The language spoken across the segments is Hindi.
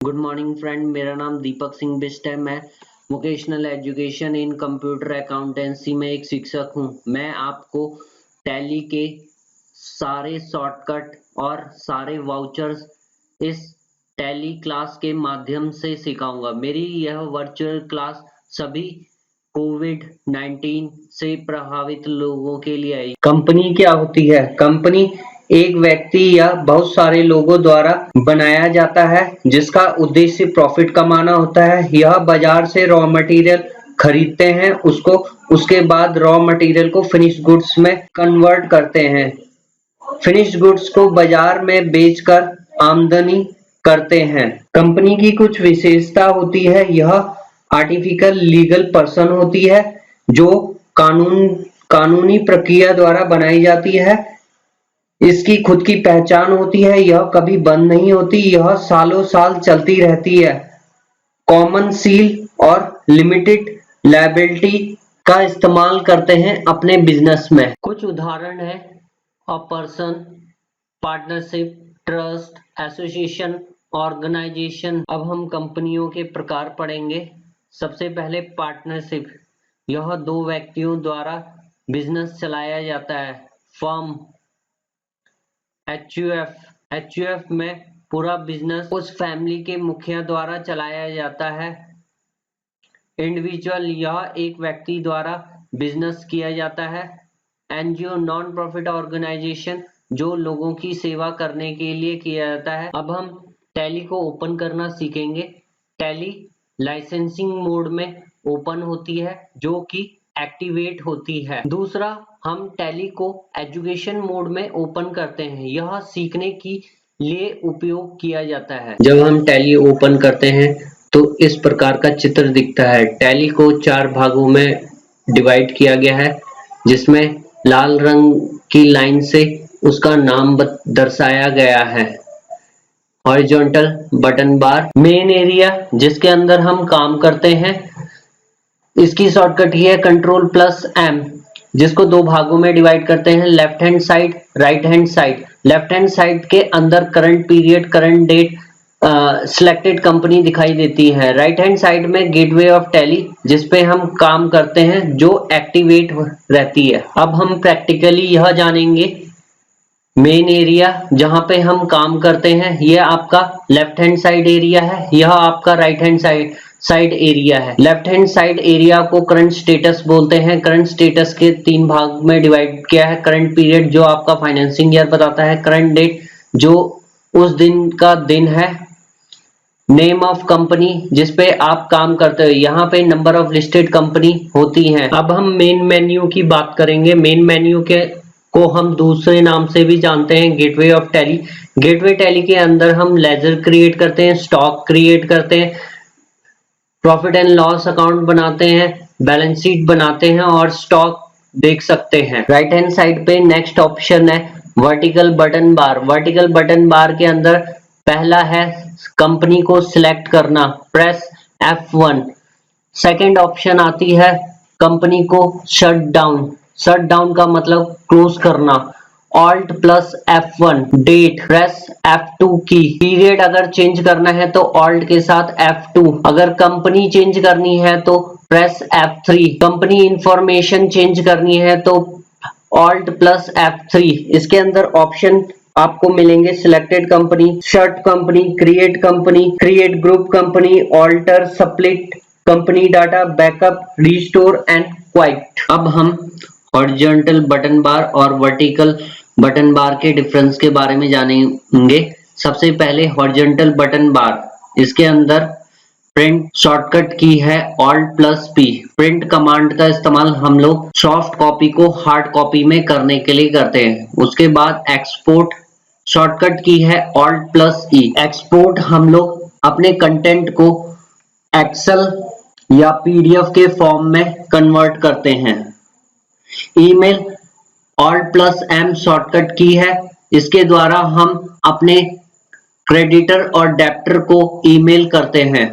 गुड मॉर्निंग फ्रेंड, मेरा नाम दीपक सिंह बिष्ट है। मैं vocational education in computer accountancy में एक शिक्षक हूं। मैं आपको टैली के सारे शॉर्टकट और सारे वाउचर्स इस टैली क्लास के माध्यम से सिखाऊंगा। मेरी यह वर्चुअल क्लास सभी कोविड-19 से प्रभावित लोगों के लिए है। कंपनी क्या होती है? कंपनी एक व्यक्ति या बहुत सारे लोगों द्वारा बनाया जाता है जिसका उद्देश्य प्रॉफिट कमाना होता है। यह बाजार से रॉ मटेरियल खरीदते हैं, उसके बाद रॉ मटेरियल को फिनिश गुड्स में कन्वर्ट करते हैं। फिनिश गुड्स को बाजार में बेचकर आमदनी करते हैं। कंपनी की कुछ विशेषता होती है। यह आर्टिफिशियल लीगल पर्सन होती है जो कानूनी प्रक्रिया द्वारा बनाई जाती है। इसकी खुद की पहचान होती है। यह कभी बंद नहीं होती, यह सालों साल चलती रहती है। कॉमन सील और लिमिटेड लायबिलिटी का इस्तेमाल करते हैं अपने बिजनेस में। कुछ उदाहरण है: a person, partnership, trust, association, organisation. अब हम कंपनियों के प्रकार पढ़ेंगे। सबसे पहले पार्टनरशिप। यह दो व्यक्तियों द्वारा बिजनेस चलाया जाता है। फर्म, एचयूएफ में पूरा बिजनेस उस फैमिली के मुखिया द्वारा चलाया जाता है। इंडिविजुअल, यह एक व्यक्ति द्वारा बिजनेस किया जाता है। एनजीओ, नॉन प्रॉफिट ऑर्गेनाइजेशन, जो लोगों की सेवा करने के लिए किया जाता है। अब हम टैली को ओपन करना सीखेंगे। टैली लाइसेंसिंग मोड में ओपन होती है जो कि एक्टिवेट होती है। दूसरा, हम टैली को एजुकेशन मोड में ओपन करते हैं। यह सीखने के लिए उपयोग किया जाता है। जब हम टैली ओपन करते हैं तो इस प्रकार का चित्र दिखता है। टैली को 4 भागों में डिवाइड किया गया है जिसमें लाल रंग की लाइन से उसका नाम दर्शाया गया है। हॉरिजॉन्टल बटन बार, मेन एरिया जिसके अंदर हम काम करते हैं, इसकी शॉर्टकट ही है Ctrl+M, जिसको 2 भागों में डिवाइड करते हैं, left hand side, right hand side. Left hand side के अंदर current period, current date, selected company दिखाई देती है। राइट हैंड साइड में गेटवे ऑफ टैली, जिसपे हम काम करते हैं, जो एक्टिवेट रहती है। अब हम प्रैक्टिकली यह जानेंगे। मेन एरिया जहां पे हम काम करते हैं, यह आपका लेफ्ट हैंड साइड एरिया है, यह आपका राइट हैंड साइड एरिया है। लेफ्ट हैंड साइड एरिया को करंट स्टेटस बोलते हैं। करंट स्टेटस के 3 भाग में डिवाइड किया है। करंट पीरियड जो आपका फाइनेंसिंग ईयर बताता है। करंट डेट जो उस दिन का दिन है। नेम ऑफ कंपनी जिसपे आप काम करते हो। यहाँ पे नंबर ऑफ लिस्टेड कंपनी होती हैं। अब हम मेन मेन्यू की बात करेंगे। मेन मेन्यू को हम दूसरे नाम से भी जानते हैं, gateway of tally. Gateway tally के अंदर हम लेजर क्रिएट करते हैं, स्टॉक क्रिएट करते हैं, प्रॉफिट एंड लॉस अकाउंट बनाते हैं, बैलेंस शीट बनाते हैं और स्टॉक देख सकते हैं। राइट हैंड साइड पे नेक्स्ट ऑप्शन है वर्टिकल बटन बार। वर्टिकल बटन बार के अंदर पहला है कंपनी को सिलेक्ट करना, प्रेस F1। सेकंड ऑप्शन आती है कंपनी को शट डाउन। शट डाउन का मतलब क्लोज करना, Alt+F1। डेट, प्रेस F2 की। पीरियड अगर चेंज करना है तो Alt के साथ F2। अगर कंपनी चेंज करनी है तो press F3। Company information change करनी है तो Alt+F3। इसके अंदर ऑप्शन आपको मिलेंगे: selected company, shut company, create group company, alter, split company data, backup, restore and quit. अब हम हॉरिजॉन्टल बटन बार और वर्टिकल बटन बार के डिफरेंस के बारे में जानेंगे। सबसे पहले हॉरिजॉन्टल बटन बार, इसके अंदर प्रिंट शॉर्टकट की है Alt+P। प्रिंट कमांड का इस्तेमाल हम लोग सॉफ्ट कॉपी को हार्ड कॉपी में करने के लिए करते हैं। उसके बाद एक्सपोर्ट शॉर्टकट की है Alt+E। एक्सपोर्ट हम लोग अपने कंटेंट को एक्सेल या PDF के फॉर्म में कन्वर्ट करते हैं। ईमेल Alt+M शॉर्टकट की है, इसके द्वारा हम अपने क्रेडिटर और डेब्टर को ईमेल करते हैं।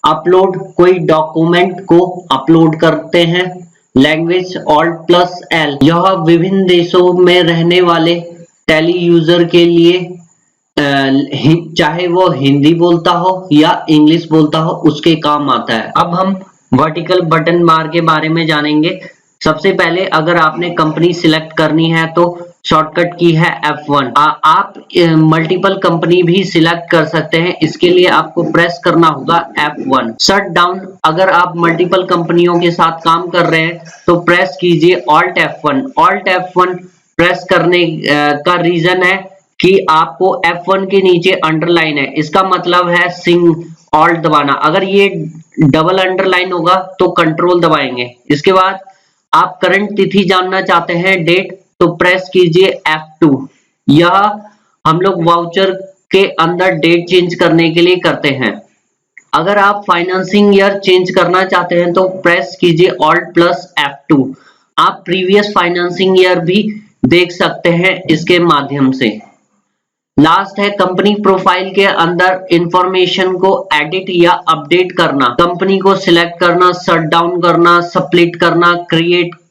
अपलोड, कोई डॉक्यूमेंट को अपलोड करते हैं। लैंग्वेज Alt+L, यह विभिन्न देशों में रहने वाले टैली यूजर के लिए चाहे वो हिंदी बोलता हो या इंग्लिश बोलता हो, उसके काम आता है। अब हम वर्टिकल बटन बार के बारे में जानेंगे। सबसे पहले अगर आपने कंपनी सिलेक्ट करनी है तो शॉर्टकट की है F1। आप मल्टीपल कंपनी भी सिलेक्ट कर सकते हैं, इसके लिए आपको प्रेस करना होगा F1। शट डाउन, अगर आप मल्टीपल कंपनियों के साथ काम कर रहे हैं तो प्रेस कीजिए Alt F1। Alt F1 press करने का रीजन है कि आपको F1 के नीचे अंडरलाइन है, इसका मतलब है सिंग ऑल्ट दबाना। अगर ये डबल अंडरलाइन होगा तो कंट्रोल दबाएंगे। इसके बाद आप करंट तिथि जानना चाहते हैं, डेट, तो प्रेस कीजिए F2। यह हम लोग वाउचर के अंदर डेट चेंज करने के लिए करते हैं। अगर आप फाइनेंसिंग ईयर चेंज करना चाहते हैं तो प्रेस कीजिए Alt प्लस F2। आप प्रीवियस फाइनेंसिंग ईयर भी देख सकते हैं इसके माध्यम से। लास्ट है कंपनी प्रोफाइल के अंदर इंफॉर्मेशन को एडिट या अपडेट करना, कंपनी को सिलेक्ट करना, शट डाउन करना, स्प्लिट करना,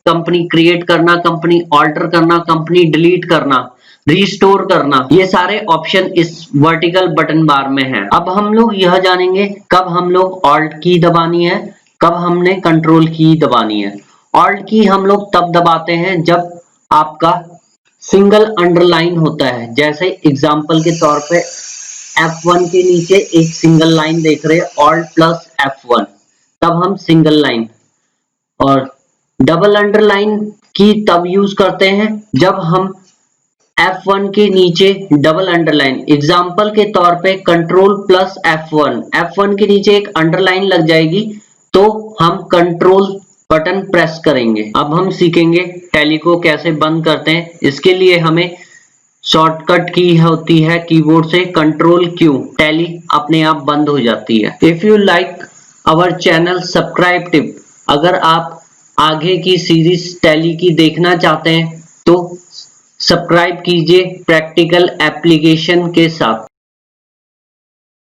कंपनी क्रिएट करना, कंपनी ऑल्टर करना, कंपनी डिलीट करना, रिस्टोर करना, ये सारे ऑप्शन इस वर्टिकल बटन बार में हैं। अब हम लोग यह जानेंगे कब हम लोग ऑल्ट की दबानी है, कब हमने कंट्रोल की दबानी है। ऑल्ट की हम लोग तब दबाते हैं जब आपका सिंगल अंडरलाइन होता है। जैसे एग्जांपल के तौर पे F1 के नीचे एक सिंगल लाइन देख रहे हैं, Alt प्लस F1, तब हम सिंगल लाइन। और डबल अंडरलाइन की तब यूज करते हैं जब हम F1 के नीचे डबल अंडरलाइन, एग्जांपल के तौर पे कंट्रोल प्लस F1, F1 के नीचे एक अंडरलाइन लग जाएगी तो हम कंट्रोल बटन प्रेस करेंगे। अब हम सीखेंगे टैली को कैसे बंद करते हैं। इसके लिए हमें शॉर्टकट की होती है कीबोर्ड से कंट्रोल Q, टैली अपने आप बंद हो जाती है। If you like our channel subscribe tip, अगर आप आगे की सीरीज टैली की देखना चाहते हैं तो सब्सक्राइब कीजिए प्रैक्टिकल एप्लीकेशन के साथ।